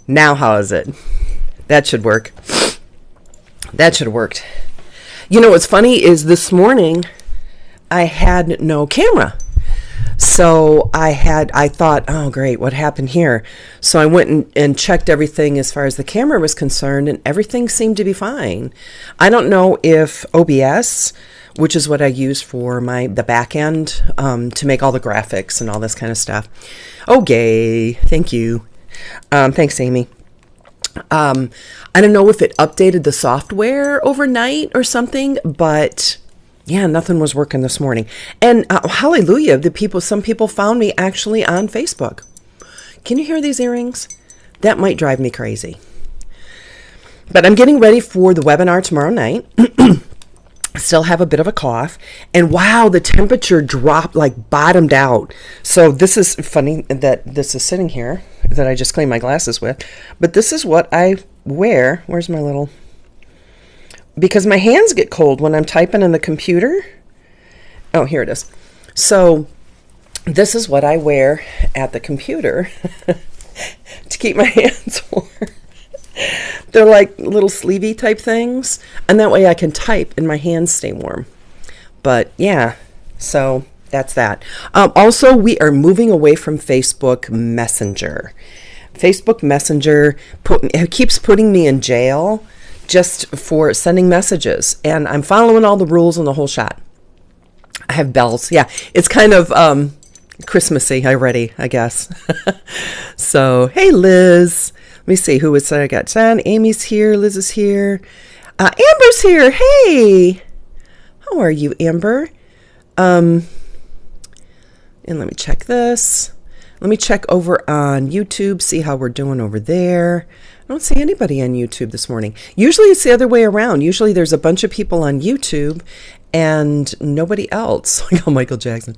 Now how is it? That should work. That should have worked. You know what's funny is this morning I had no camera. So I thought, oh great, what happened here? So I went and checked everything as far as the camera was concerned, and everything seemed to be fine. I don't know if OBS, which is what I use for the back end to make all the graphics and all this kind of stuff. Okay, thank you. Thanks, Amy. I don't know if it updated the software overnight or something, but yeah, nothing was working this morning. And hallelujah, some people found me actually on Facebook. Can you hear these earrings? That might drive me crazy. But I'm getting ready for the webinar tomorrow night. Still have a bit of a cough, and wow, the temperature dropped, like bottomed out. So this is funny that this is sitting here that I just cleaned my glasses with, but this is what I wear. Where's my little, because my hands get cold when I'm typing in the computer. Oh, here it is. So this is what I wear at the computer to keep my hands warm. They're like little sleevey type things, and that way I can type and my hands stay warm. But yeah, so that's that. Also, we are moving away from Facebook Messenger. Facebook Messenger keeps putting me in jail just for sending messages, and I'm following all the rules and the whole shot. I have bells. Yeah, it's kind of Christmassy already, I guess. So, hey, Liz. Let me see who was I got. John, Amy's here. Liz is here. Amber's here. Hey, how are you, Amber? And let me check this. Let me check over on YouTube, see how we're doing over there. I don't see anybody on YouTube this morning. Usually it's the other way around. Usually there's a bunch of people on YouTube and nobody else. Like Michael Jackson.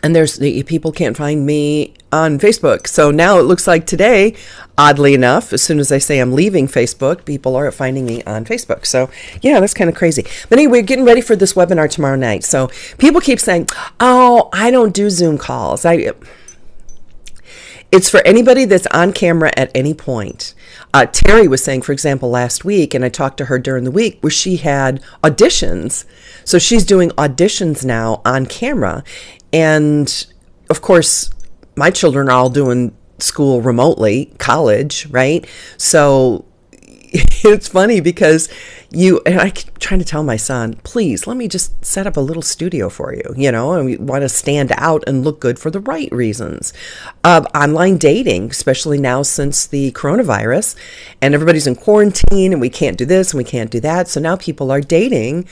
And there's people can't find me on Facebook. So now it looks like today, oddly enough, as soon as I say I'm leaving Facebook, people are finding me on Facebook. So yeah, that's kind of crazy. But anyway, we're getting ready for this webinar tomorrow night. So people keep saying, oh, I don't do Zoom calls. It's for anybody that's on camera at any point. Terry was saying, for example, last week, and I talked to her during the week, where she had auditions. So she's doing auditions now on camera. And of course, my children are all doing school remotely, college, right? So it's funny because and I'm trying to tell my son, please let me just set up a little studio for you, and we want to stand out and look good for the right reasons. Online dating, especially now since the coronavirus and everybody's in quarantine and we can't do this and we can't do that. So now people are dating.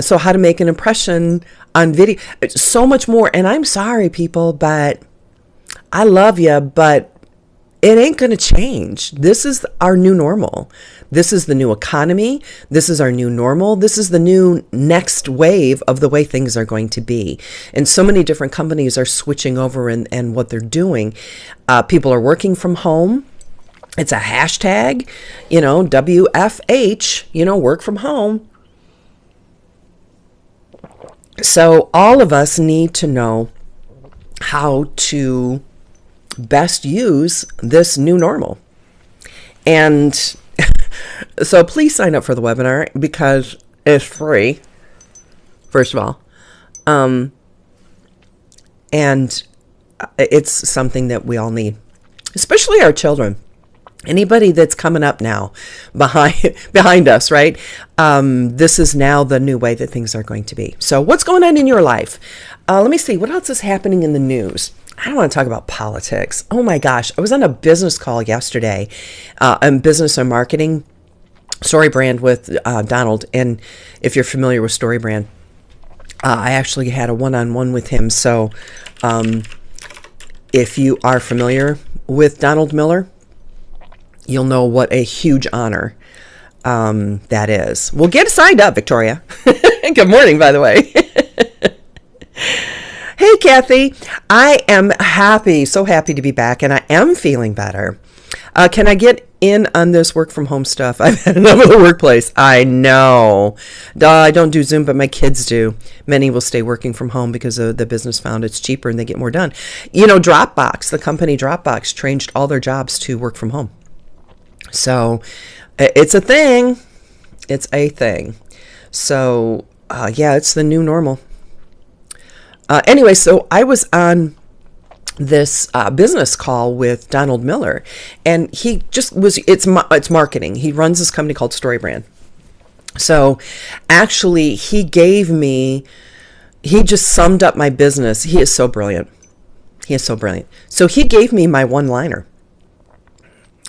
So how to make an impression on video, so much more. And I'm sorry, people, but I love you, but it ain't going to change. This is our new normal. This is the new economy. This is our new normal. This is the new next wave of the way things are going to be. And so many different companies are switching over and what they're doing. People are working from home. It's a hashtag, WFH, work from home. So all of us need to know how to best use this new normal. And so please sign up for the webinar because it's free, first of all. And it's something that we all need, especially our children. Anybody that's coming up now behind us, right? This is now the new way that things are going to be. So what's going on in your life? Let me see. What else is happening in the news? I don't want to talk about politics. Oh my gosh. I was on a business call yesterday, on business and marketing, StoryBrand with Donald. And if you're familiar with StoryBrand, I actually had a one-on-one with him. So if you are familiar with Donald Miller, you'll know what a huge honor that is. Well, get signed up, Victoria. Good morning, by the way. Hey, Kathy. I am happy, so happy to be back, and I am feeling better. Can I get in on this work from home stuff? I've had enough of the workplace. I know. I don't do Zoom, but my kids do. Many will stay working from home because the business found it's cheaper and they get more done. Dropbox, the company Dropbox, changed all their jobs to work from home. So it's a thing. It's a thing. So, yeah, it's the new normal. Anyway, so I was on this business call with Donald Miller, and he just it's marketing. He runs this company called StoryBrand. So actually, he just summed up my business. He is so brilliant. So he gave me my one-liner,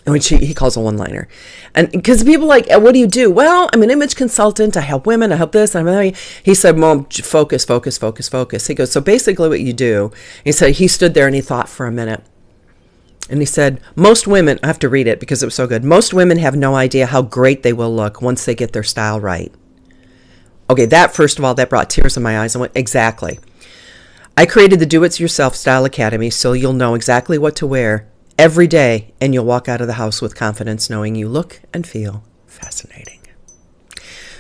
which he calls a one-liner. And because people are like, what do you do? Well, I'm an image consultant. I help women. I help this. He said, Mom, focus. He goes, so basically what you do, he said, he stood there and he thought for a minute. And he said, most women, I have to read it because it was so good. Most women have no idea how great they will look once they get their style right. Okay, that, first of all, that brought tears in my eyes. I went, exactly. I created the Do-It-Yourself Style Academy so you'll know exactly what to wear every day, and you'll walk out of the house with confidence knowing you look and feel fascinating.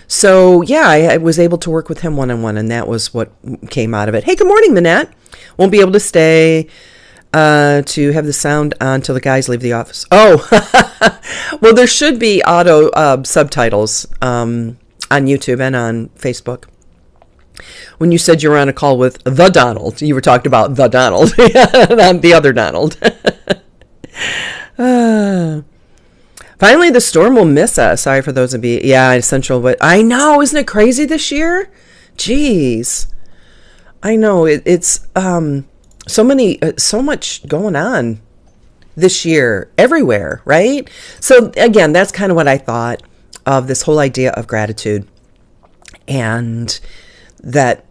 So, yeah, I was able to work with him one-on-one, and that was what came out of it. Hey, good morning, Minette. Won't be able to stay to have the sound on till the guys leave the office. Oh, well, there should be auto subtitles on YouTube and on Facebook. When you said you were on a call with the Donald, you were talking about the Donald, not the other Donald. Finally, the storm will miss us. Sorry for those of you. Yeah, essential, but I know. Isn't it crazy this year? Jeez. I know it's so much going on this year everywhere, right? So again, that's kind of what I thought of this whole idea of gratitude, and that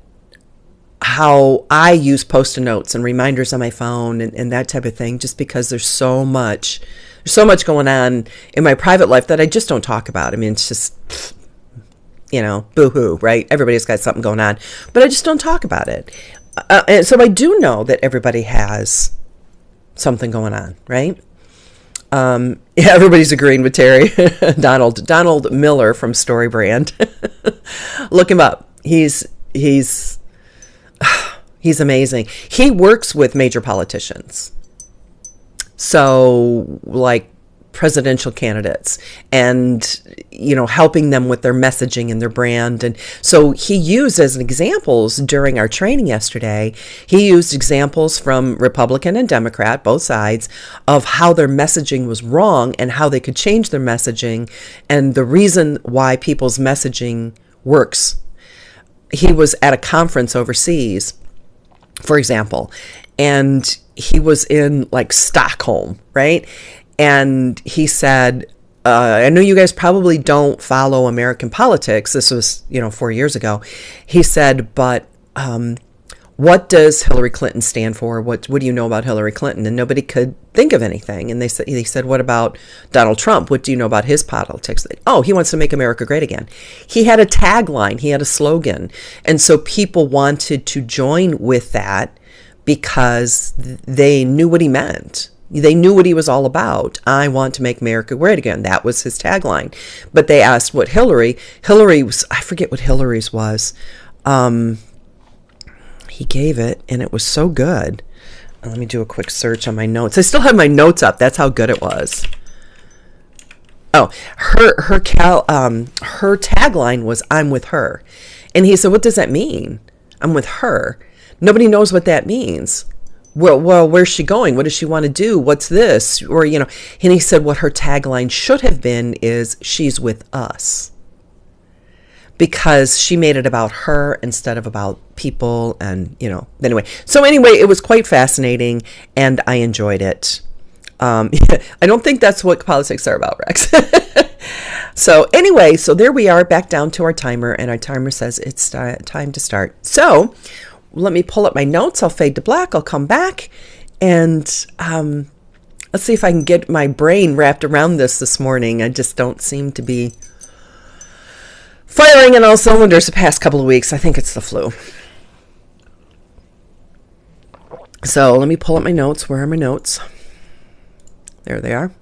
how I use post-it notes and reminders on my phone and that type of thing, just because there's so much going on in my private life that I just don't talk about. I mean, it's just, boo-hoo, right? Everybody's got something going on, but I just don't talk about it. And so I do know that everybody has something going on, right? Yeah, everybody's agreeing with Terry. Donald Miller from Story Brand. Look him up. He's amazing. He works with major politicians. So like presidential candidates, and helping them with their messaging and their brand. And so he used as examples during our training yesterday, he used examples from Republican and Democrat, both sides, of how their messaging was wrong and how they could change their messaging and the reason why people's messaging works. He was at a conference overseas, for example, and he was in like Stockholm, right? And he said, I know you guys probably don't follow American politics. This was, 4 years ago. He said, but what does Hillary Clinton stand for? What do you know about Hillary Clinton? And nobody could think of anything. And he said, what about Donald Trump? What do you know about his politics? Oh, he wants to make America great again. He had a tagline. He had a slogan. And so people wanted to join with that because they knew what he meant. They knew what he was all about. I want to make America great again. That was his tagline. But they asked what Hillary was, I forget what Hillary's was. He gave it, and it was so good. Let me do a quick search on my notes. I still have my notes up. That's how good it was. Oh, her tagline was, I'm with her. And he said, what does that mean? I'm with her. Nobody knows what that means. Well, where's she going? What does she want to do? What's this? Or, and he said what her tagline should have been is, she's with us. Because she made it about her instead of about people. And, anyway. So anyway, it was quite fascinating and I enjoyed it. I don't think that's what politics are about, Rex. So anyway, so there we are, back down to our timer, and our timer says it's time to start. So let me pull up my notes. I'll fade to black. I'll come back, and let's see if I can get my brain wrapped around this morning. I just don't seem to be firing in all cylinders the past couple of weeks. I think it's the flu. So let me pull up my notes. Where are my notes? There they are.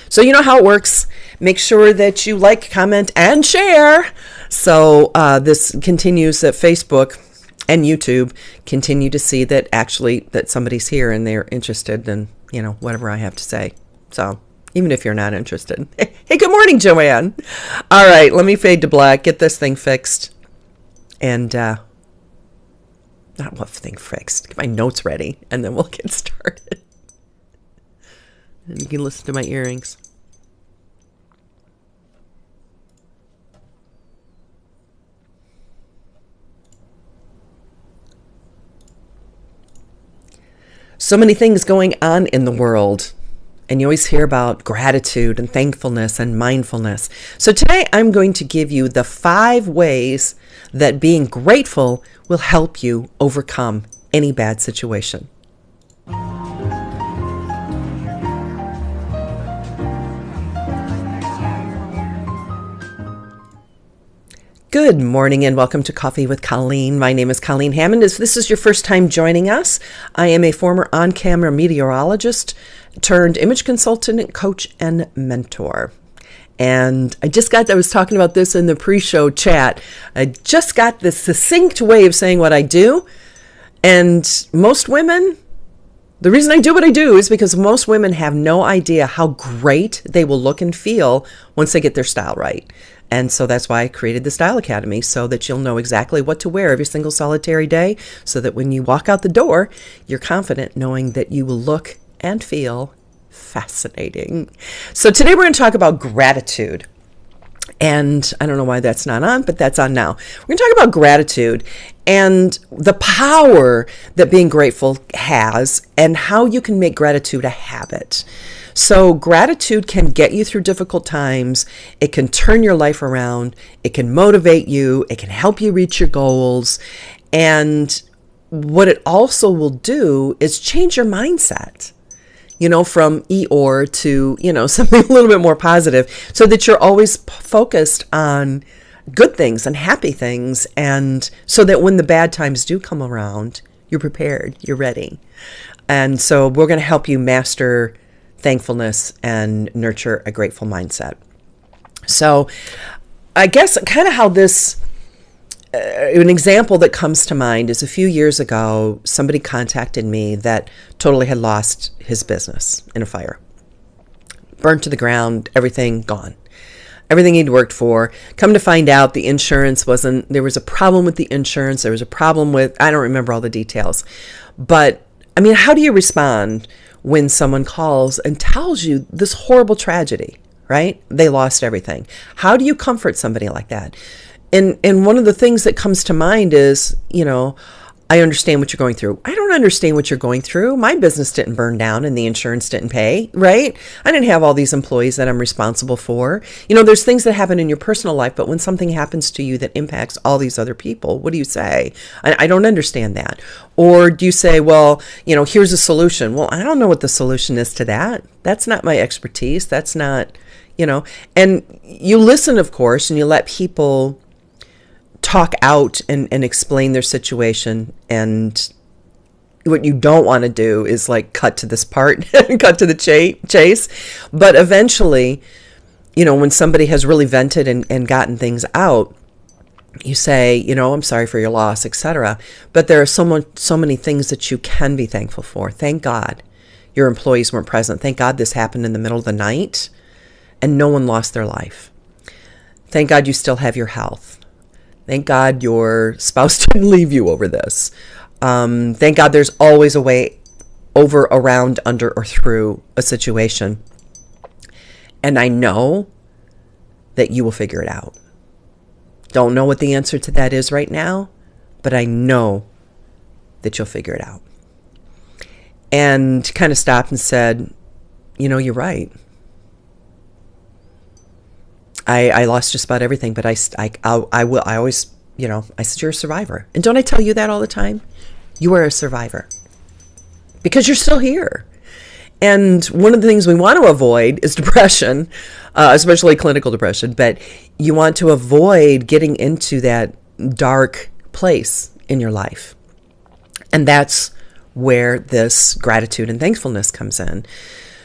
So you know how it works. Make sure that you like, comment, and share. So this continues at Facebook and YouTube, continue to see that somebody's here and they're interested in, whatever I have to say. So even if you're not interested. Hey, good morning, Joanne. All right, let me fade to black, get this thing fixed. And, not what thing fixed, get my notes ready, and then we'll get started. And you can listen to my earrings. So many things going on in the world, and you always hear about gratitude and thankfulness and mindfulness. So today I'm going to give you the 5 ways that being grateful will help you overcome any bad situation. Good morning and welcome to Coffee with Colleen. My name is Colleen Hammond. If this is your first time joining us, I am a former on-camera meteorologist turned image consultant, coach, and mentor. And I was talking about this in the pre-show chat. I just got this succinct way of saying what I do. And most women, the reason I do what I do is because most women have no idea how great they will look and feel once they get their style right. And so that's why I created the Style Academy, so that you'll know exactly what to wear every single solitary day, so that when you walk out the door, you're confident knowing that you will look and feel fascinating. So today we're going to talk about gratitude. And I don't know why that's not on, but that's on now. We're going to talk about gratitude and the power that being grateful has and how you can make gratitude a habit. So gratitude can get you through difficult times. It can turn your life around. It can motivate you. It can help you reach your goals. And what it also will do is change your mindset, from Eeyore to, something a little bit more positive, so that you're always focused on good things and happy things. And so that when the bad times do come around, you're prepared, you're ready. And so we're going to help you master thankfulness and nurture a grateful mindset. So I guess kind of how this, an example that comes to mind is a few years ago, somebody contacted me that totally had lost his business in a fire. Burnt to the ground, everything gone. Everything he'd worked for. Come to find out the insurance there was a problem with the insurance. There was a problem with, I don't remember all the details. But, how do you respond when someone calls and tells you this horrible tragedy, right? They lost everything. How do you comfort somebody like that? And one of the things that comes to mind is, I understand what you're going through. I don't understand what you're going through. My business didn't burn down and the insurance didn't pay, right? I didn't have all these employees that I'm responsible for. There's things that happen in your personal life, but when something happens to you that impacts all these other people, what do you say? I don't understand that. Or do you say, well, here's a solution. Well, I don't know what the solution is to that. That's not my expertise. That's not, and you listen, of course, and you let people talk out and explain their situation. And what you don't want to do is cut to this part and cut to the chase. But eventually, when somebody has really vented and gotten things out, you say, I'm sorry for your loss, etc. But there are so many things that you can be thankful for. Thank God your employees weren't present. Thank God this happened in the middle of the night and no one lost their life. Thank God you still have your health. Thank God your spouse didn't leave you over this. Thank God there's always a way over, around, under, or through a situation. And I know that you will figure it out. Don't know what the answer to that is right now, but I know that you'll figure it out. And kind of stopped and said, you're right. I lost just about everything, but I always, I said, you're a survivor. And don't I tell you that all the time? You are a survivor because you're still here. And one of the things we want to avoid is depression, especially clinical depression, but you want to avoid getting into that dark place in your life. And that's where this gratitude and thankfulness comes in.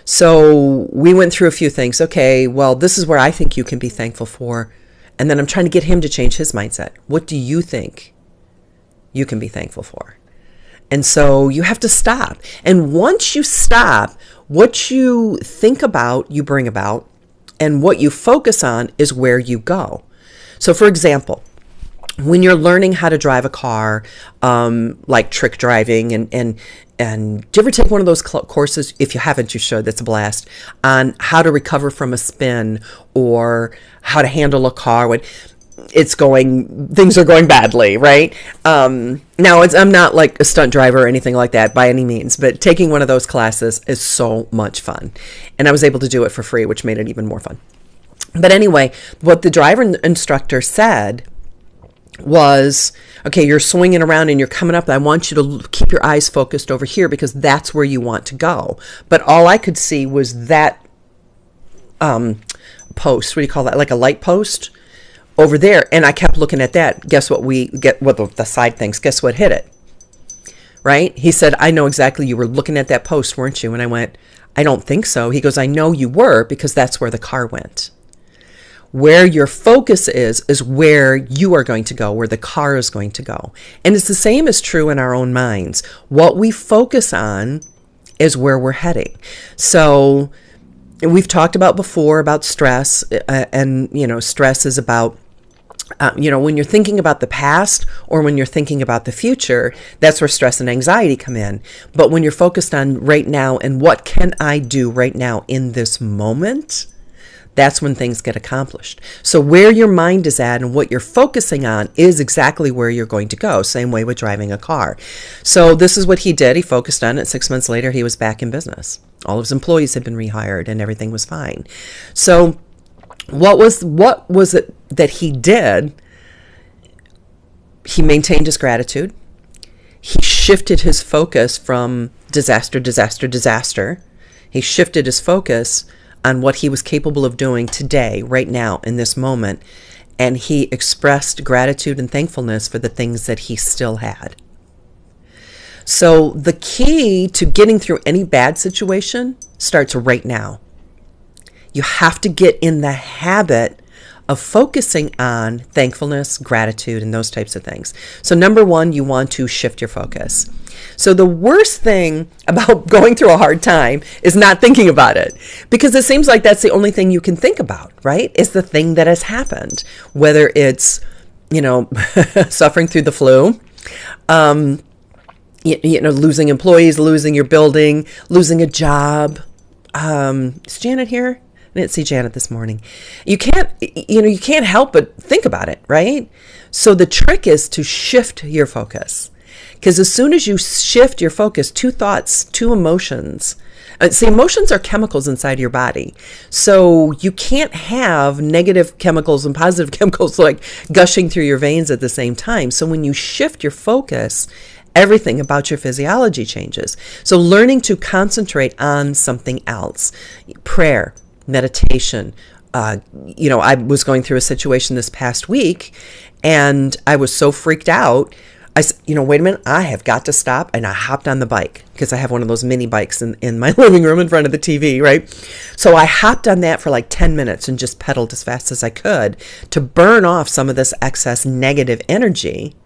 So we went through a few things. Okay, well, this is where I think you can be thankful for. And then I'm trying to get him to change his mindset. What do you think you can be thankful for? And so you have to stop. And once you stop, what you think about, you bring about. And what you focus on is where you go. So for example, when you're learning how to drive a car, like trick driving and do you ever take one of those courses? If you haven't, you should. That's a blast. On how to recover from a spin or how to handle a car when things are going badly, right? Now, I'm not like a stunt driver or anything like that by any means, but taking one of those classes is so much fun. And I was able to do it for free, which made it even more fun. But anyway, what the driver instructor said was, okay, you're swinging around and you're coming up. I want you to keep your eyes focused over here because that's where you want to go. But all I could see was that post. What do you call that? Like a light post over there. And I kept looking at that. Guess what the side things, guess what hit it? Right? He said, I know exactly, you were looking at that post, weren't you? And I went, I don't think so. He goes, I know you were because that's where the car went. Where your focus is where you are going to go, where the car is going to go. And it's the same is true in our own minds. What we focus on is where we're heading. So we've talked about before about stress, and stress is about when you're thinking about the past or when you're thinking about the future, that's where stress and anxiety come in. But when you're focused on right now and what can I do right now in this moment, That's when things get accomplished. So where your mind is at and what you're focusing on is exactly where you're going to go. Same way with driving a car. So this is what he did. He focused on it. 6 months later, he was back in business. All of his employees had been rehired and everything was fine. So what was it that he did? He maintained his gratitude. He shifted his focus from disaster. He shifted his focus on what he was capable of doing today, right now, in this moment. And he expressed gratitude and thankfulness for the things that he still had. So the key to getting through any bad situation starts right now. You have to get in the habit of focusing on thankfulness, gratitude, and those types of things. So number one, you want to shift your focus. So the worst thing about going through a hard time is not thinking about it, because it seems like that's the only thing you can think about, right? It's the thing that has happened, whether it's, suffering through the flu, losing employees, losing your building, losing a job. Is Janet here? I didn't see Janet this morning. You can't help but think about it, right? So the trick is to shift your focus. Because as soon as you shift your focus, two thoughts, two emotions. Emotions are chemicals inside your body. So you can't have negative chemicals and positive chemicals like gushing through your veins at the same time. So when you shift your focus, everything about your physiology changes. So learning to concentrate on something else, prayer, meditation. I was going through a situation this past week and I was so freaked out. I said, wait a minute, I have got to stop. And I hopped on the bike because I have one of those mini bikes in my living room in front of the TV, right? So I hopped on that for like 10 minutes and just pedaled as fast as I could to burn off some of this excess negative energy,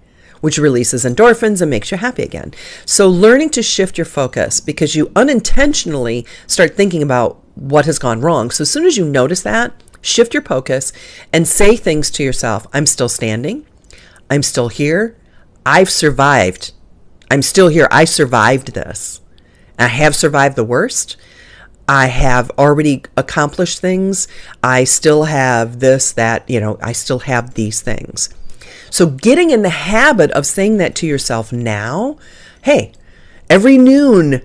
which releases endorphins and makes you happy again. So learning to shift your focus, because you unintentionally start thinking about what has gone wrong. So as soon as you notice that, shift your focus and say things to yourself. I'm still standing. I'm still here. I've survived. I'm still here. I survived this. I have survived the worst. I have already accomplished things. I still have this, that, I still have these things. So getting in the habit of saying that to yourself now, hey, every noon,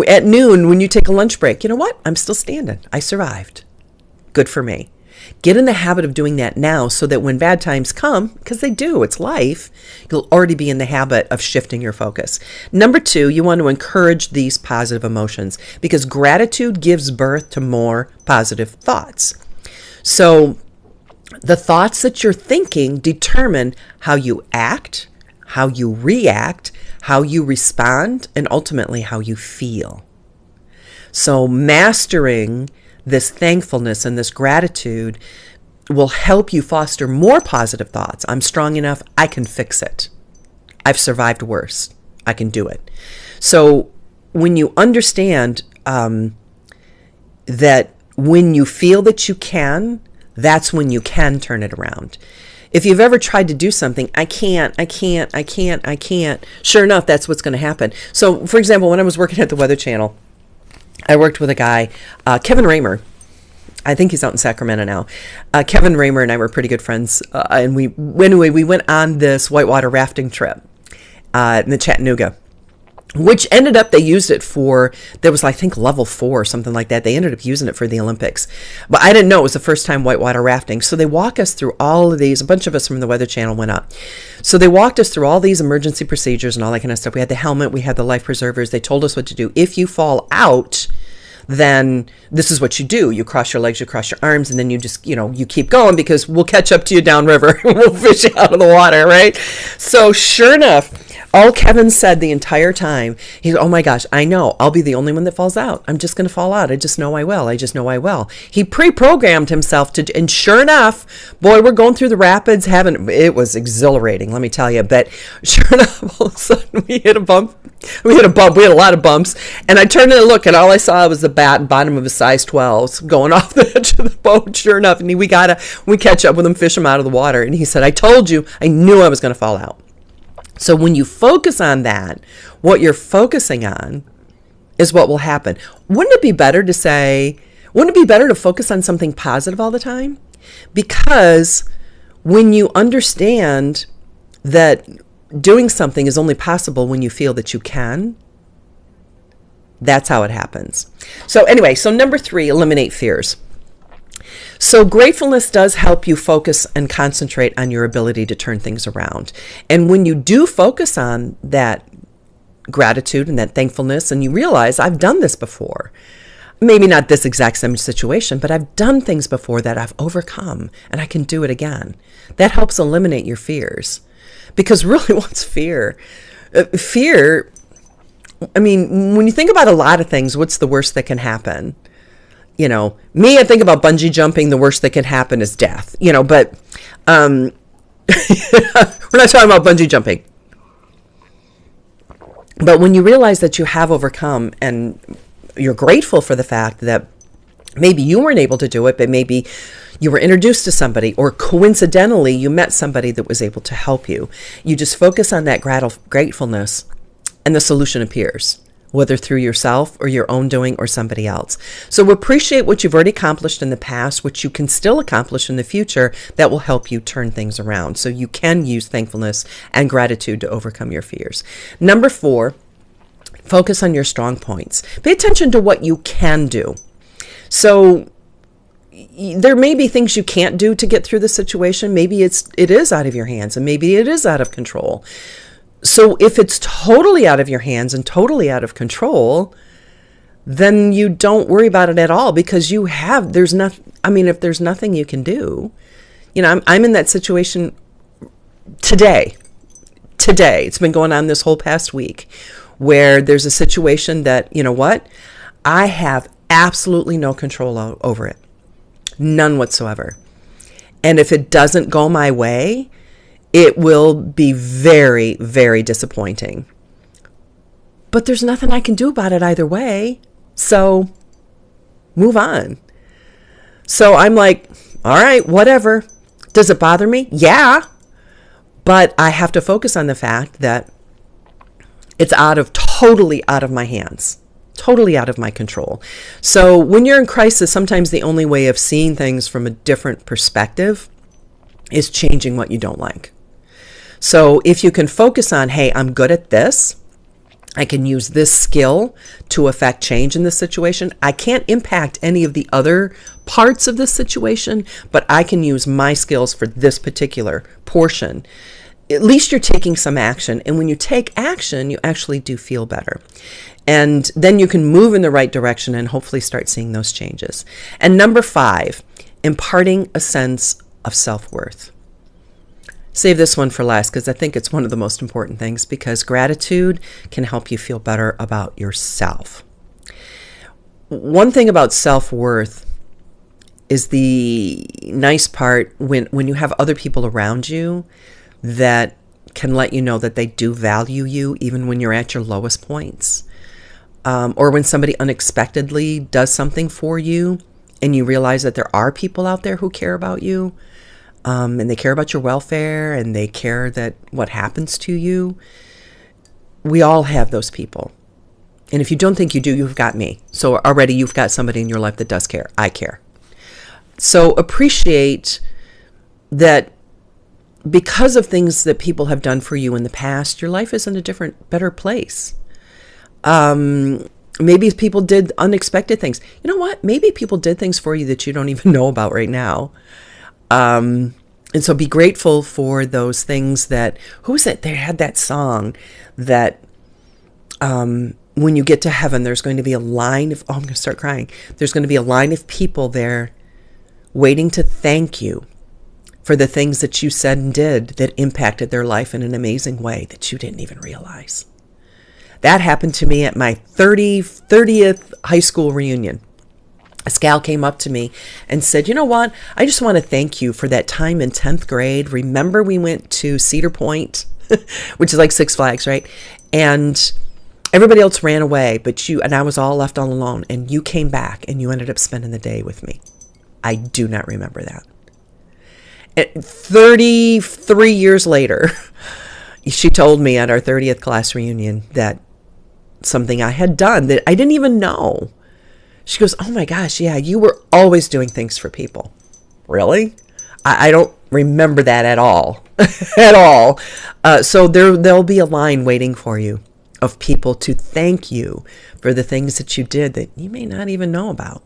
at noon when you take a lunch break, you know what? I'm still standing. I survived. Good for me. Get in the habit of doing that now so that when bad times come, because they do, it's life, you'll already be in the habit of shifting your focus. Number two, you want to encourage these positive emotions because gratitude gives birth to more positive thoughts. So the thoughts that you're thinking determine how you act, how you react, how you respond, and ultimately how you feel. So mastering this thankfulness and this gratitude will help you foster more positive thoughts. I'm strong enough. I can fix it. I've survived worse. I can do it. So when you understand that when you feel that you can, that's when you can turn it around. If you've ever tried to do something, I can't. Sure enough, that's what's going to happen. So, for example, when I was working at the Weather Channel, I worked with a guy, Kevin Raymer. I think he's out in Sacramento now. Kevin Raymer and I were pretty good friends. And we went on this whitewater rafting trip in the Chattanooga, which ended up, they used it for, there was, I think, level 4 or something like that. They ended up using it for the Olympics. But I didn't know it was the first time whitewater rafting. So they walk us through all of these. A bunch of us from the Weather Channel went up. So they walked us through all these emergency procedures and all that kind of stuff. We had the helmet. We had the life preservers. They told us what to do. If you fall out, then this is what you do. You cross your legs, you cross your arms, and then you just, you keep going because we'll catch up to you downriver and we'll fish you out of the water, right? So sure enough, all Kevin said the entire time, he said, oh my gosh, I know. I'll be the only one that falls out. I'm just going to fall out. I just know I will. I just know I will. He pre-programmed himself to, and sure enough, boy, we're going through the rapids. It was exhilarating, let me tell you. But sure enough, all of a sudden we hit a bump. We had a lot of bumps. And I turned and looked, and all I saw was the bottom of a size 12s going off the edge of the boat, sure enough. And we catch up with him, fish him out of the water. And he said, I told you, I knew I was going to fall out. So when you focus on that, what you're focusing on is what will happen. Wouldn't it be better to say, Wouldn't it be better to focus on something positive all the time? Because when you understand that doing something is only possible when you feel that you can, that's how it happens. So anyway, so number 3, eliminate fears. So gratefulness does help you focus and concentrate on your ability to turn things around. And when you do focus on that gratitude and that thankfulness, and you realize, I've done this before, maybe not this exact same situation, but I've done things before that I've overcome, and I can do it again. That helps eliminate your fears. Because really, what's fear? Fear, I mean, when you think about a lot of things, what's the worst that can happen? You know, me, I think about bungee jumping. The worst that can happen is death, you know, but we're not talking about bungee jumping. But when you realize that you have overcome, and you're grateful for the fact that maybe you weren't able to do it, but maybe you were introduced to somebody, or coincidentally you met somebody that was able to help you. You just focus on that gratefulness, and the solution appears, whether through yourself or your own doing or somebody else. So appreciate what you've already accomplished in the past, which you can still accomplish in the future, that will help you turn things around. So you can use thankfulness and gratitude to overcome your fears. Number 4, focus on your strong points. Pay attention to what you can do. So there may be things you can't do to get through the situation. Maybe it is out of your hands, and maybe it is out of control. So if it's totally out of your hands and totally out of control, then you don't worry about it at all, because if there's nothing you can do, you know, I'm in that situation today. It's been going on this whole past week, where there's a situation that, you know what, I have absolutely no control over it. None whatsoever. And if it doesn't go my way, it will be very, very disappointing. But there's nothing I can do about it either way. So move on. So I'm like, all right, whatever. Does it bother me? Yeah. But I have to focus on the fact that it's totally out of my hands. Totally out of my control. So when you're in crisis, sometimes the only way of seeing things from a different perspective is changing what you don't like. So if you can focus on, hey, I'm good at this, I can use this skill to affect change in this situation. I can't impact any of the other parts of this situation, but I can use my skills for this particular portion. At least you're taking some action. And when you take action, you actually do feel better. And then you can move in the right direction and hopefully start seeing those changes. And number 5, imparting a sense of self-worth. Save this one for last, because I think it's one of the most important things, because gratitude can help you feel better about yourself. One thing about self-worth is the nice part when you have other people around you that can let you know that they do value you even when you're at your lowest points. Or when somebody unexpectedly does something for you and you realize that there are people out there who care about you, and they care about your welfare, and they care that what happens to you. We all have those people. And if you don't think you do, you've got me. So already you've got somebody in your life that does care. I care. So appreciate that because of things that people have done for you in the past, your life is in a better place. Maybe people did unexpected things. You know what? Maybe people did things for you that you don't even know about right now. And so be grateful for those things who's it? They had that song that, when you get to heaven, there's going to be a line of, I'm going to start crying. There's going to be a line of people there waiting to thank you for the things that you said and did that impacted their life in an amazing way that you didn't even realize. That happened to me at my 30th high school reunion. A gal came up to me and said, you know what? I just want to thank you for that time in 10th grade. Remember we went to Cedar Point, which is like Six Flags, right? And everybody else ran away, but I was all left all alone. And you came back and you ended up spending the day with me. I do not remember that. 33 years later, she told me at our 30th class reunion that something I had done that I didn't even know She goes, oh my gosh, yeah, you were always doing things for people. Really? I don't remember that at all. At all. So there'll be a line waiting for you of people to thank you for the things that you did that you may not even know about.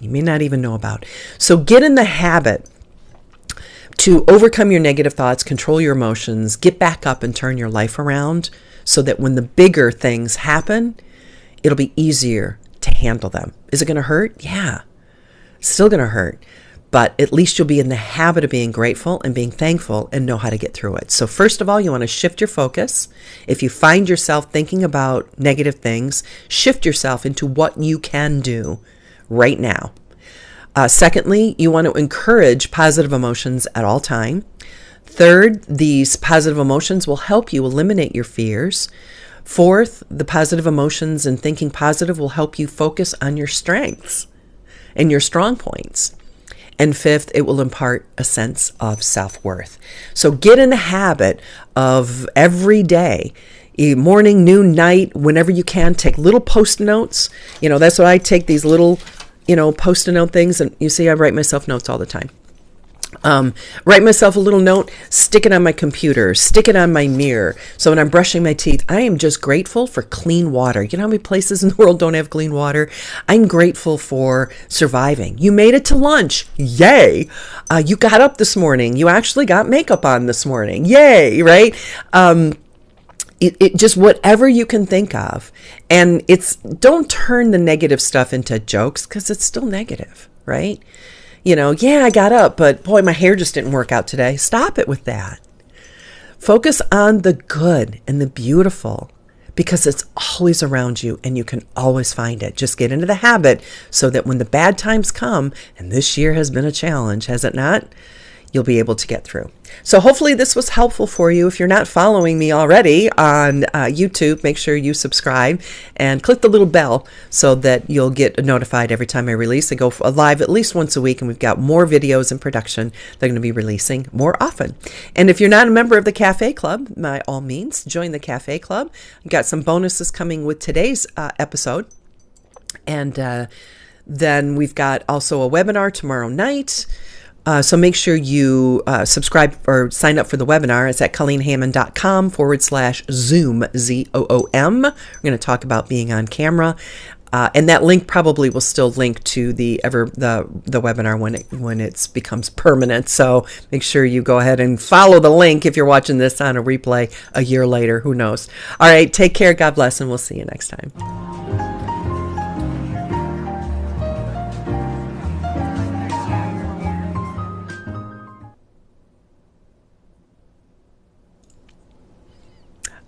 You may not even know about. So get in the habit to overcome your negative thoughts, control your emotions, get back up and turn your life around so that when the bigger things happen, it'll be easier to handle them. Is it going to hurt? Yeah, it's still going to hurt. But at least you'll be in the habit of being grateful and being thankful and know how to get through it. So first of all, you want to shift your focus. If you find yourself thinking about negative things, shift yourself into what you can do right now. Secondly, you want to encourage positive emotions at all time. Third, these positive emotions will help you eliminate your fears. Fourth, the positive emotions and thinking positive will help you focus on your strengths and your strong points. And fifth, it will impart a sense of self-worth. So get in the habit of every day, morning, noon, night, whenever you can, take little post notes. That's what I take, these little, post-it note things. And you see, I write myself notes all the time. Write myself a little note, stick it on my computer, stick it on my mirror. So when I'm brushing my teeth, I am just grateful for clean water. You know how many places in the world don't have clean water? I'm grateful for surviving. You made it to lunch. Yay. You got up this morning. You actually got makeup on this morning. Yay. Right. It just whatever you can think of. And don't turn the negative stuff into jokes because it's still negative. Right. Yeah, I got up, but boy, my hair just didn't work out today. Stop it with that. Focus on the good and the beautiful because it's always around you and you can always find it. Just get into the habit so that when the bad times come, and this year has been a challenge, has it not? You'll be able to get through. So hopefully this was helpful for you. If you're not following me already on YouTube, make sure you subscribe and click the little bell so that you'll get notified every time I release. I go live at least once a week, and we've got more videos in production that are going to be releasing more often. And if you're not a member of the Cafe Club, by all means, join the Cafe Club. I've got some bonuses coming with today's episode. And then we've got also a webinar tomorrow night. So make sure you subscribe or sign up for the webinar. It's at colleenhammond.com/Zoom, ZOOM. We're going to talk about being on camera. And that link probably will still link to the webinar when it becomes permanent. So make sure you go ahead and follow the link if you're watching this on a replay a year later. Who knows? All right. Take care. God bless. And we'll see you next time.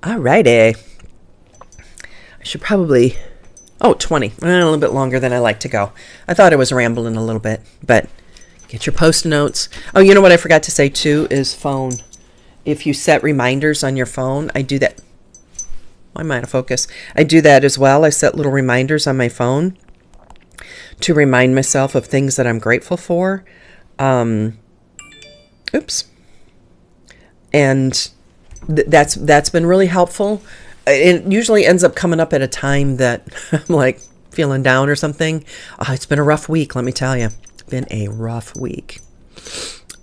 Alrighty. I should probably, 20, a little bit longer than I like to go. I thought I was rambling a little bit, but get your post notes. Oh, you know what I forgot to say too is phone. If you set reminders on your phone, I do that. I'm out of focus. I do that as well. I set little reminders on my phone to remind myself of things that I'm grateful for. Oops. And that's been really helpful. It usually ends up coming up at a time that I'm like feeling down or something. Oh, it's been a rough week, let me tell you. It's been a rough week.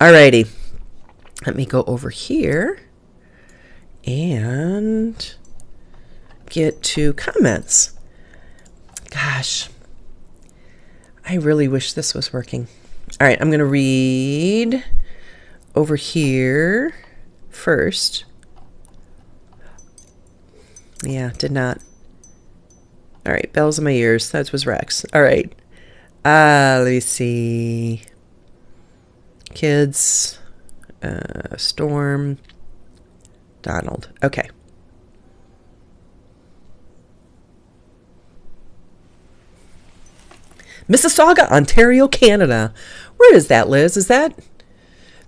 Alrighty. Let me go over here and get to comments. Gosh, I really wish this was working. All right, I'm going to read over here first. Yeah, did not. All right, bells in my ears. That was Rex. All right. Let me see. Kids. Storm. Donald. Okay. Mississauga, Ontario, Canada. Where is that, Liz? Is that...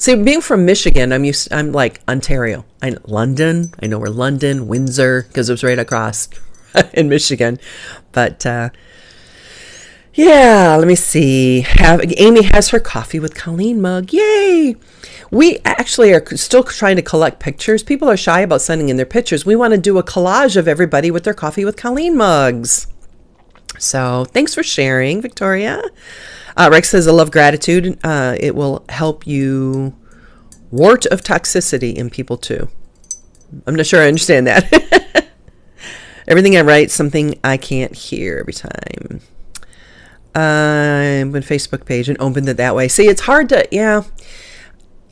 See, being from Michigan, I'm like Ontario. London. I know where London, Windsor, because it was right across in Michigan. But yeah, let me see. Amy has her coffee with Colleen mug. Yay! We actually are still trying to collect pictures. People are shy about sending in their pictures. We want to do a collage of everybody with their coffee with Colleen mugs. So thanks for sharing, Victoria. Rex says, I love gratitude. It will help you wart of toxicity in people too. I'm not sure I understand that. Everything I write, something I can't hear every time. I went Facebook page and opened it that way. See, it's hard to, yeah.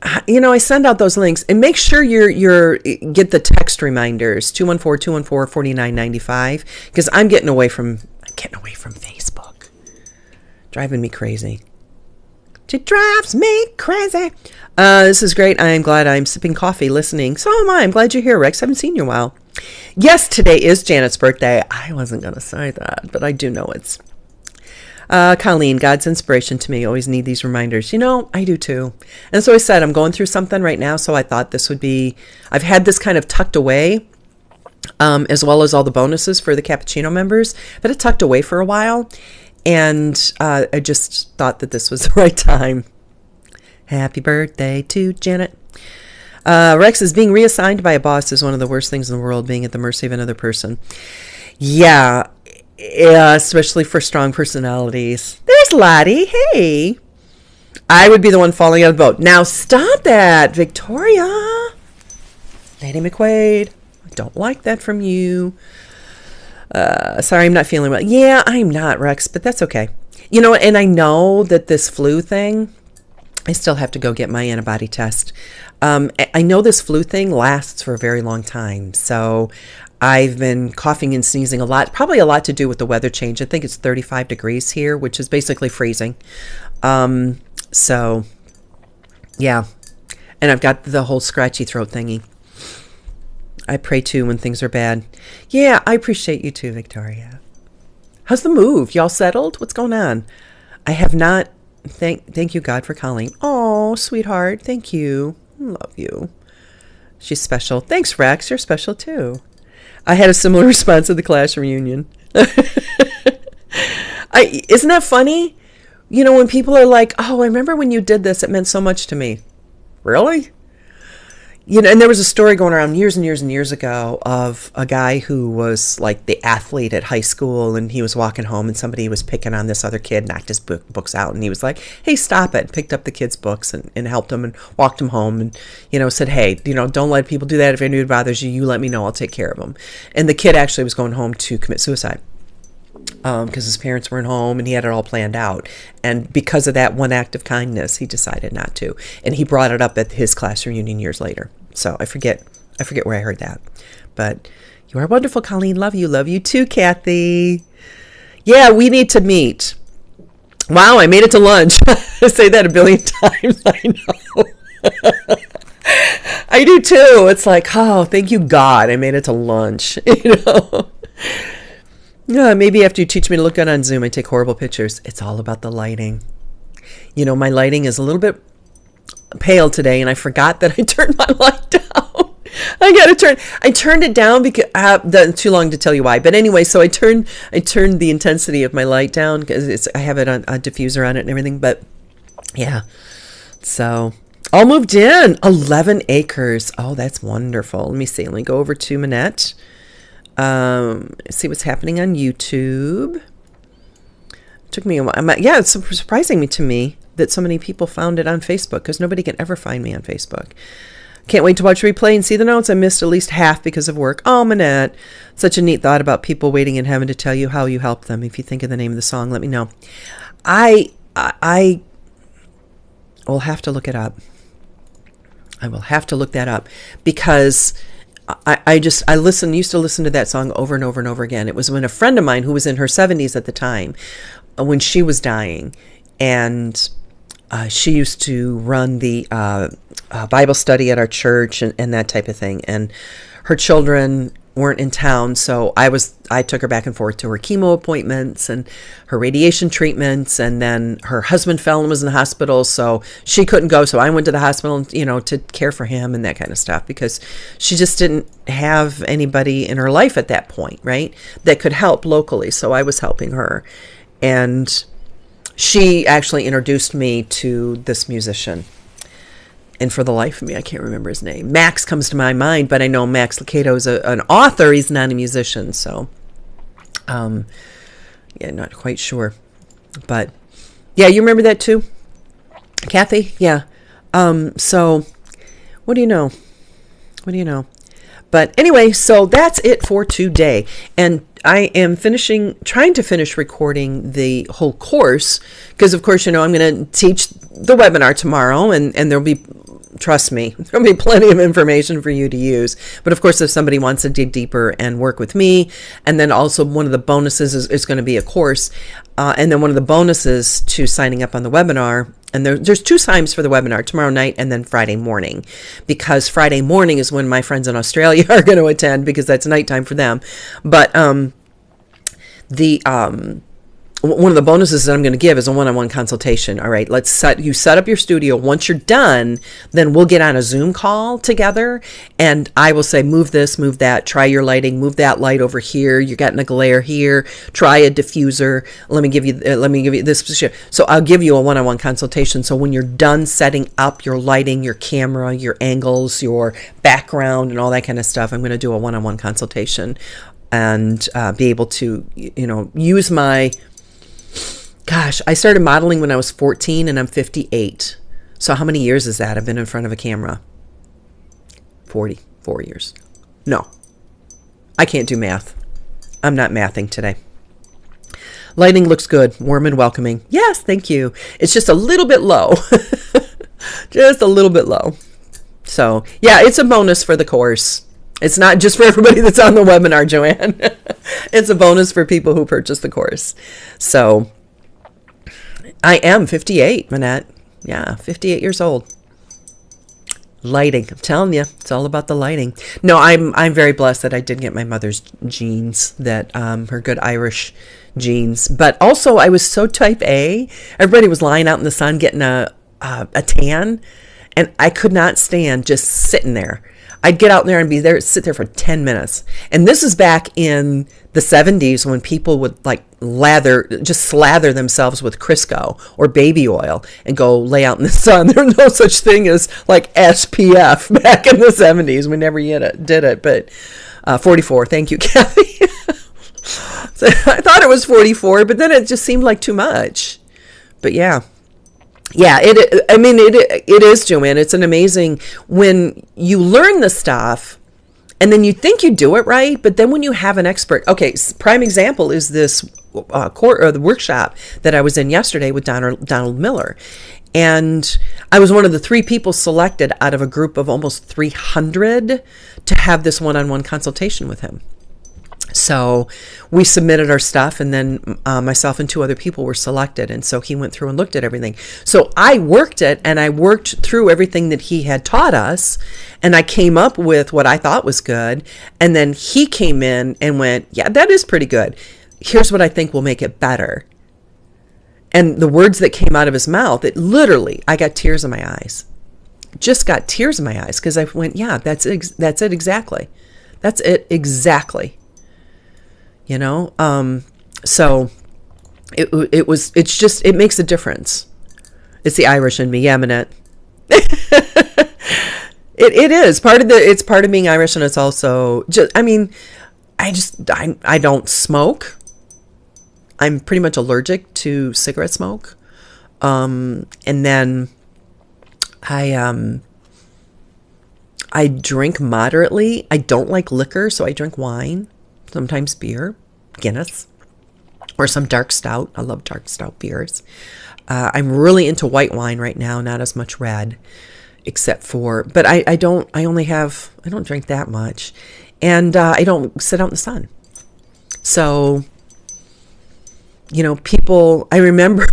I send out those links and make sure you're get the text reminders 214-214-4995 because I'm getting away from Facebook. Driving me crazy. It drives me crazy. This is great. I am glad I'm sipping coffee listening. So am I. I'm glad you're here, Rex. I haven't seen you in a while. Yes, today is Janet's birthday. I wasn't going to say that, but I do know it's. Colleen, God's inspiration to me. Always need these reminders. I do too. And so I said, I'm going through something right now. So I thought this would be, I've had this kind of tucked away, as well as all the bonuses for the Cappuccino members, but it tucked away for a while. And I just thought that this was the right time. Happy birthday to Janet. Rex is being reassigned by a boss is one of the worst things in the world, being at the mercy of another person. Yeah, especially for strong personalities. There's Lottie. Hey. I would be the one falling out of the boat. Now stop that, Victoria. Lady McQuaid. I don't like that from you. Sorry, I'm not feeling well. Yeah, I'm not, Rex, but that's okay. And I know that this flu thing, I still have to go get my antibody test. I know this flu thing lasts for a very long time. So I've been coughing and sneezing a lot, probably a lot to do with the weather change. I think it's 35 degrees here, which is basically freezing. So yeah. And I've got the whole scratchy throat thingy. I pray too when things are bad. Yeah, I appreciate you too, Victoria. How's the move? Y'all settled? What's going on? I have not. Thank you, God, for Colleen. Oh, sweetheart. Thank you. Love you. She's special. Thanks, Rex. You're special too. I had a similar response at the class reunion. Isn't that funny? When people are like, oh, I remember when you did this, it meant so much to me. Really? And there was a story going around years and years and years ago of a guy who was like the athlete at high school, and he was walking home and somebody was picking on this other kid, knocked his books out, and he was like, hey, stop it, picked up the kid's books and helped him and walked him home and, said, hey, don't let people do that. If anybody bothers you, you let me know, I'll take care of them. And the kid actually was going home to commit suicide. Because his parents weren't home and he had it all planned out. And because of that one act of kindness, he decided not to. And he brought it up at his class reunion years later. So I forget where I heard that. But you are wonderful, Colleen. Love you too, Kathy. Yeah, we need to meet. Wow, I made it to lunch. I say that a billion times. I know. I do too. It's like, oh, thank you, God. I made it to lunch. Yeah, maybe after you teach me to look good on Zoom, I take horrible pictures. It's all about the lighting. My lighting is a little bit pale today, and I forgot that I turned my light down. I turned it down because too long to tell you why. But anyway, so I turned the intensity of my light down because I have it on a diffuser on it and everything. But yeah, so all moved in 11 acres. Oh, that's wonderful. Let me see. Let me go over to Manette. See what's happening on YouTube. It took me a while. Yeah, it's surprising to me that so many people found it on Facebook because nobody can ever find me on Facebook. Can't wait to watch replay and see the notes. I missed at least half because of work. Oh, Manette. Such a neat thought about people waiting in heaven to tell you how you helped them. If you think of the name of the song, let me know. I will have to look it up. I will have to look that up because I used to listen to that song over and over and over again. It was when a friend of mine who was in her 70s at the time, when she was dying, and she used to run the Bible study at our church and that type of thing. And her children weren't in town, so I took her back and forth to her chemo appointments and her radiation treatments, and then her husband fell and was in the hospital, so she couldn't go, so I went to the hospital, to care for him and that kind of stuff, because she just didn't have anybody in her life at that point, right, that could help locally, so I was helping her. And she actually introduced me to this musician. And for the life of me, I can't remember his name. Max comes to my mind, but I know Max Lucado is an author. He's not a musician. So, Yeah, not quite sure. But yeah, you remember that too, Kathy? Yeah. So what do you know? What do you know? But anyway, so that's it for today. And I am trying to finish recording the whole course because, of course, I'm going to teach the webinar tomorrow, and there'll be, trust me, there'll be plenty of information for you to use. But of course, if somebody wants to dig deeper and work with me, and then also one of the bonuses is going to be a course, and then one of the bonuses to signing up on the webinar. And there's 2 times for the webinar, tomorrow night and then Friday morning, because Friday morning is when my friends in Australia are going to attend because that's nighttime for them. But one of the bonuses that I'm going to give is a one-on-one consultation. All right, you set up your studio. Once you're done, then we'll get on a Zoom call together, and I will say, move this, move that, try your lighting, move that light over here. You're getting a glare here. Try a diffuser. Let me give you this. So I'll give you a one-on-one consultation. So when you're done setting up your lighting, your camera, your angles, your background, and all that kind of stuff, I'm going to do a one-on-one consultation and be able to, use my. Gosh, I started modeling when I was 14 and I'm 58. So how many years is that? I've been in front of a camera. 44 years. No, I can't do math. I'm not mathing today. Lighting looks good, warm and welcoming. Yes, thank you. It's just a little bit low. Just a little bit low. So yeah, it's a bonus for the course. It's not just for everybody that's on the webinar, Joanne. It's a bonus for people who purchase the course. So I am 58, Manette. Yeah, 58 years old. Lighting. I'm telling you, it's all about the lighting. No, I'm very blessed that I did get my mother's genes, that her good Irish genes. But also, I was so type A. Everybody was lying out in the sun getting a tan, and I could not stand just sitting there. I'd get out there and sit there for 10 minutes. And this is back in the 70s when people would just slather themselves with Crisco or baby oil and go lay out in the sun. There was no such thing as SPF back in the 70s. We never did it, but 44. Thank you, Kathy. So I thought it was 44, but then it just seemed like too much. But yeah. Yeah, it is, Joanne. It's an amazing when you learn the stuff and then you think you do it right, but then when you have an expert, okay, prime example is this the workshop that I was in yesterday with Donald Miller. And I was one of the 3 people selected out of a group of almost 300 to have this one-on-one consultation with him. So we submitted our stuff, and then myself and 2 other people were selected. And so he went through and looked at everything. So I worked through everything that he had taught us, and I came up with what I thought was good. And then he came in and went, yeah, that is pretty good. Here's what I think will make it better. And the words that came out of his mouth, I got tears in my eyes. Just got tears in my eyes because I went, yeah, that's it exactly. That's it exactly. So it makes a difference. It's the Irish in me. Yeah, Manette. It is it's part of being Irish. And it's also I don't smoke. I'm pretty much allergic to cigarette smoke. And then I drink moderately. I don't like liquor, so I drink wine. Sometimes beer, Guinness, or some dark stout. I love dark stout beers. I'm really into white wine right now, not as much red, but I don't drink that much. And I don't sit out in the sun. So, people, I remember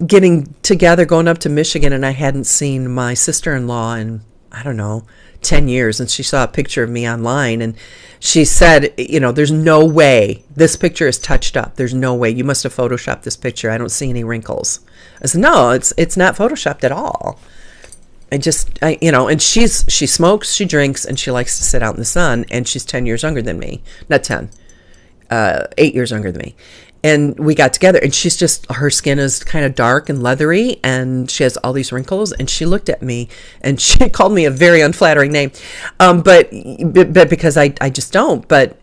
getting together, going up to Michigan, and I hadn't seen my sister-in-law in, I don't know, 10 years, and she saw a picture of me online, and she said, there's no way this picture is touched up. There's no way. You must have photoshopped this picture. I don't see any wrinkles. I said, no, it's not photoshopped at all. And she smokes, she drinks, and she likes to sit out in the sun, and she's 10 years younger than me. Not 10, 8 years younger than me. And we got together, and her skin is kind of dark and leathery, and she has all these wrinkles, and she looked at me, and she called me a very unflattering name. But because I just don't, but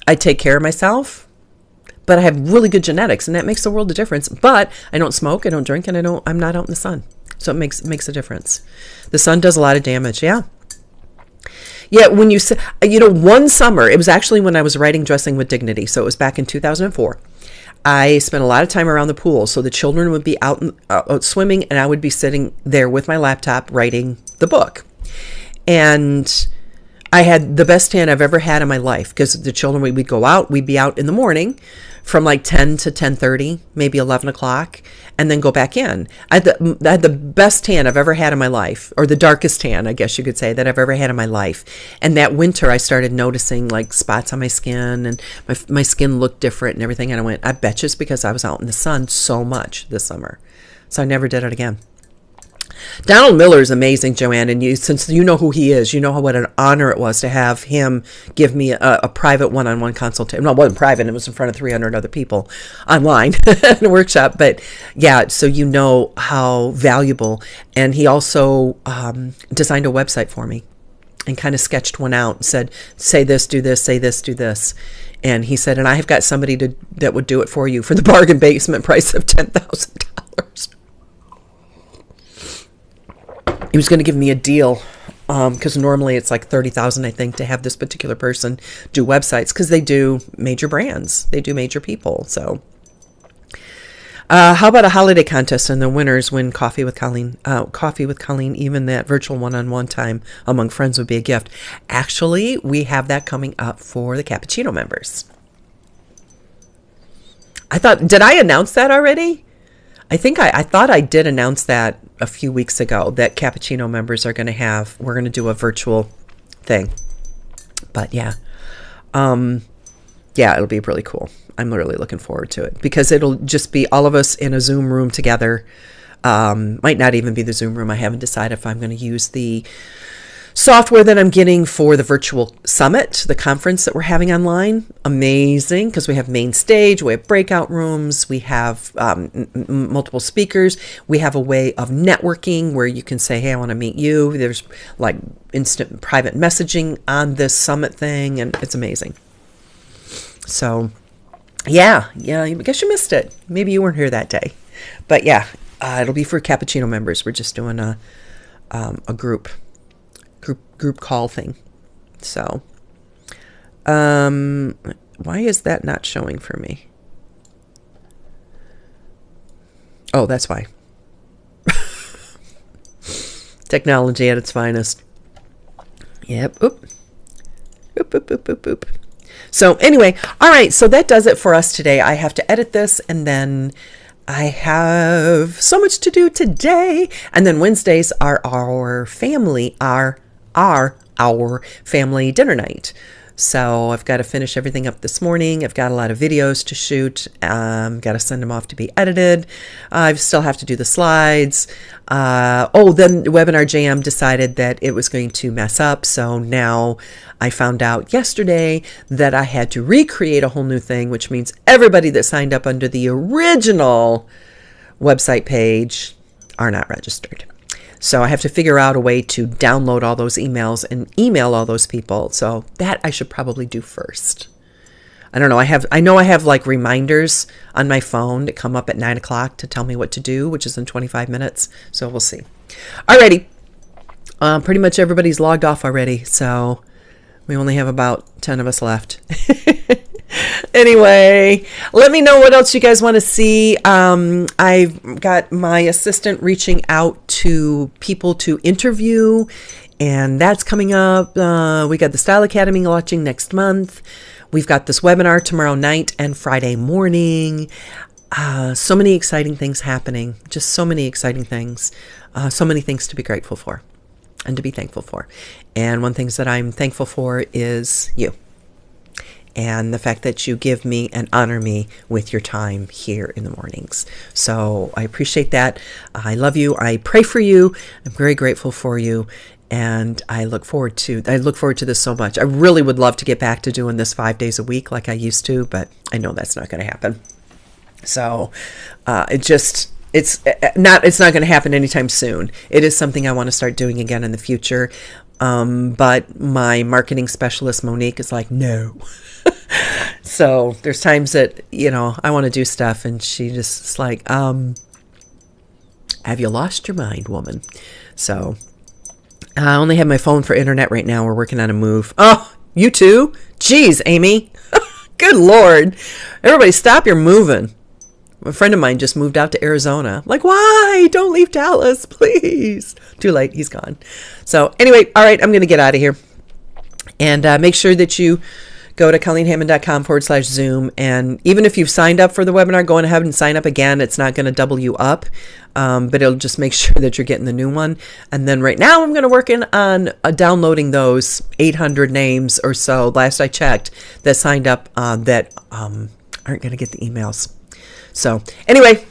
I take care of myself. but I have really good genetics, and that makes a world of difference. But I don't smoke, I don't drink, and I'm not out in the sun. So it makes a difference. The sun does a lot of damage. Yeah. Yeah, when you say, one summer, it was actually when I was writing Dressing with Dignity. So it was back in 2004. I spent a lot of time around the pool. So the children would be out swimming, and I would be sitting there with my laptop writing the book. And I had the best tan I've ever had in my life, because the children, we'd go out, we'd be out in the morning from like 10 to 10:30, maybe 11 o'clock, and then go back in. I had the best tan I've ever had in my life, or the darkest tan, I guess you could say, that I've ever had in my life. And that winter, I started noticing like spots on my skin, and my skin looked different and everything. And I went, I bet you it's because I was out in the sun so much this summer. So I never did it again. Donald Miller is amazing, Joanne, and since you know who he is, you know what an honor it was to have him give me a private one-on-one consultation. Well, it wasn't private, it was in front of 300 other people online in a workshop, but yeah, so you know how valuable. And he also designed a website for me and kind of sketched one out and said, say this, do this, say this, do this. And he said, and I have got somebody that would do it for you for the bargain basement price of $10,000. He was going to give me a deal, because normally it's like $30,000, I think, to have this particular person do websites, because they do major brands, they do major people. So, how about a holiday contest and the winners win coffee with Colleen? Coffee with Colleen, even that virtual one-on-one time among friends would be a gift. Actually, we have that coming up for the Cappuccino members. Did I announce that already? I thought I did announce that a few weeks ago, that Cappuccino members we're going to do a virtual thing. But yeah, it'll be really cool. I'm really looking forward to it, because it'll just be all of us in a Zoom room together. Might not even be the Zoom room. I haven't decided if I'm going to use the software that I'm getting for the virtual summit, the conference that we're having online. Amazing, because we have main stage, we have breakout rooms, we have multiple speakers, we have a way of networking where you can say, hey, I want to meet you. There's like instant private messaging on this summit thing, and it's amazing. So yeah, I guess you missed it. Maybe you weren't here that day, but yeah, it'll be for Cappuccino members. We're just doing a group call thing. So why is that not showing for me? Oh, that's why. Technology at its finest. Yep. Oop. So anyway, all right, so that does it for us today. I have to edit this, and then I have so much to do today. And then Wednesdays are our family dinner night. So I've got to finish everything up this morning. I've got a lot of videos to shoot. Got to send them off to be edited. I still have to do the slides. Then Webinar Jam decided that it was going to mess up. So now I found out yesterday that I had to recreate a whole new thing, which means everybody that signed up under the original website page are not registered. So I have to figure out a way to download all those emails and email all those people. So that I should probably do first. I don't know. I know I have like reminders on my phone that come up at 9 o'clock to tell me what to do, which is in 25 minutes. So we'll see. Alrighty. Pretty much everybody's logged off already. So we only have about 10 of us left. Anyway, let me know what else you guys want to see. I've got my assistant reaching out to people to interview, and that's coming up. We got the Style Academy launching next month. We've got this webinar tomorrow night and Friday morning. So many exciting things happening. Just so many exciting things. So many things to be grateful for and to be thankful for. And one thing that I'm thankful for is you. And the fact that you give me and honor me with your time here in the mornings. So I appreciate that. I love you. I pray for you. I'm very grateful for you. And I look forward to this so much. I really would love to get back to doing this 5 days a week like I used to, but I know that's not going to happen. So it's not going to happen anytime soon. It is something I want to start doing again in the future. But my marketing specialist, Monique, is like, no, So there's times that, I want to do stuff and she just is like, have you lost your mind, woman? So I only have my phone for internet right now. We're working on a move. Oh, you too? Jeez, Amy. Good Lord. Everybody stop your moving. A friend of mine just moved out to Arizona. I'm like, why? Don't leave Dallas, please. Too late. He's gone. So anyway, all right, I'm going to get out of here. And make sure that you go to ColleenHammond.com/Zoom. And even if you've signed up for the webinar, go ahead and sign up again. It's not going to double you up, but it'll just make sure that you're getting the new one. And then right now I'm going to work on downloading those 800 names or so, last I checked, that signed up that aren't going to get the emails. So anyway,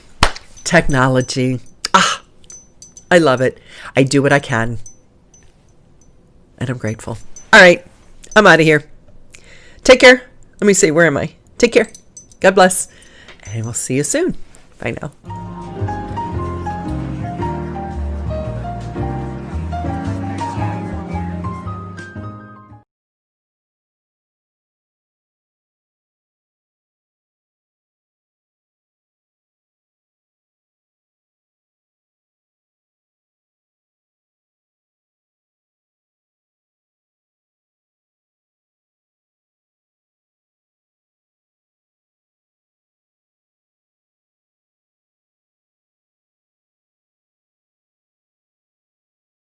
technology. I love it. I do what I can. And I'm grateful. All right, I'm out of here. Take care. Let me see, where am I? Take care. God bless. And we'll see you soon. Bye now.